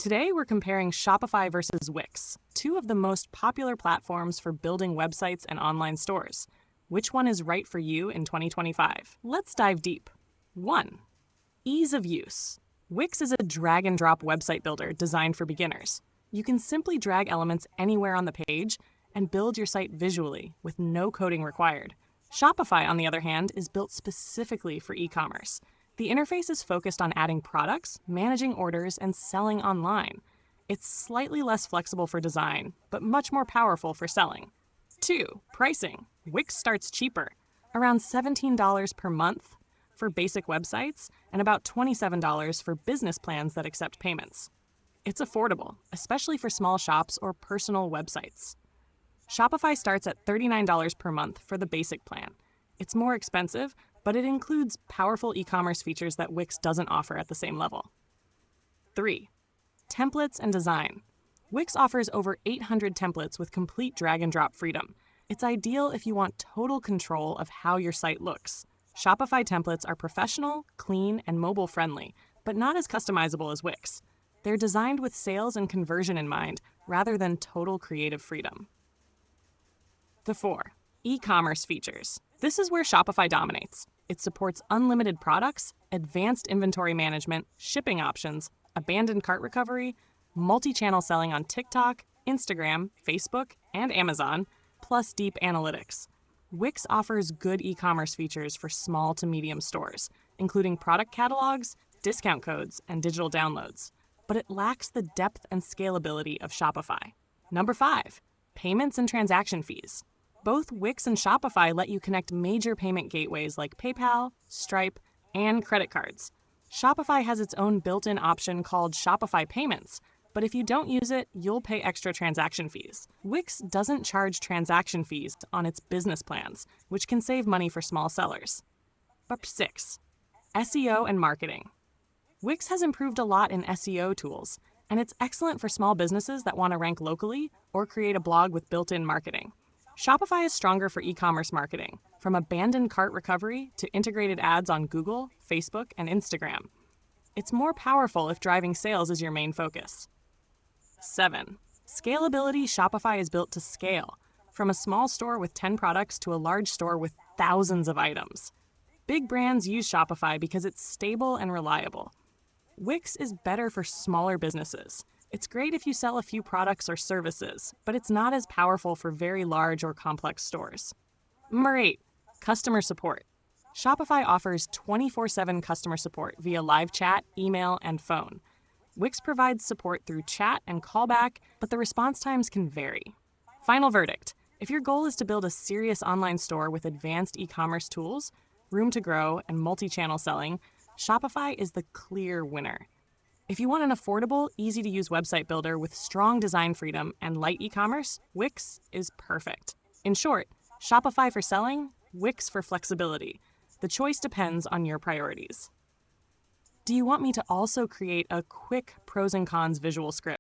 Today, we're comparing Shopify versus Wix, two of the most popular platforms for building websites and online stores. Which one is right for you in 2025? Let's dive deep. 1. Ease of use. Wix is a drag-and-drop website builder designed for beginners. You can simply drag elements anywhere on the page and build your site visually with no coding required. Shopify, on the other hand, is built specifically for e-commerce. The interface is focused on adding products, managing orders, and selling online. It's slightly less flexible for design, but much more powerful for selling. 2. Pricing. Wix starts cheaper, around $17 per month for basic websites and about $27 for business plans that accept payments. It's affordable, especially for small shops or personal websites. Shopify starts at $39 per month for the basic plan. It's more expensive, but it includes powerful e-commerce features that Wix doesn't offer at the same level. 3. Templates and design. Wix offers over 800 templates with complete drag-and-drop freedom. It's ideal if you want total control of how your site looks. Shopify templates are professional, clean, and mobile-friendly, but not as customizable as Wix. They're designed with sales and conversion in mind, rather than total creative freedom. 4. E-commerce features. This is where Shopify dominates. It supports unlimited products, advanced inventory management, shipping options, abandoned cart recovery, multi-channel selling on TikTok, Instagram, Facebook, and Amazon, plus deep analytics. Wix offers good e-commerce features for small to medium stores, including product catalogs, discount codes, and digital downloads, but it lacks the depth and scalability of Shopify. 5. Payments and transaction fees. Both Wix and Shopify let you connect major payment gateways like PayPal, Stripe, and credit cards. Shopify has its own built-in option called Shopify Payments, but if you don't use it, you'll pay extra transaction fees. Wix doesn't charge transaction fees on its business plans, which can save money for small sellers. 6. SEO and marketing. Wix has improved a lot in SEO tools, and it's excellent for small businesses that want to rank locally or create a blog with built-in marketing. Shopify is stronger for e-commerce marketing, from abandoned cart recovery to integrated ads on Google, Facebook, and Instagram. It's more powerful if driving sales is your main focus. 7. Scalability. Shopify is built to scale, from a small store with 10 products to a large store with thousands of items. Big brands use Shopify because it's stable and reliable. Wix is better for smaller businesses. It's great if you sell a few products or services, but it's not as powerful for very large or complex stores. 8. Customer support. Shopify offers 24/7 customer support via live chat, email, and phone. Wix provides support through chat and callback, but the response times can vary. Final verdict. If your goal is to build a serious online store with advanced e-commerce tools, room to grow, and multi-channel selling, Shopify is the clear winner. If you want an affordable, easy-to-use website builder with strong design freedom and light e-commerce, Wix is perfect. In short, Shopify for selling, Wix for flexibility. The choice depends on your priorities. Do you want me to also create a quick pros and cons visual script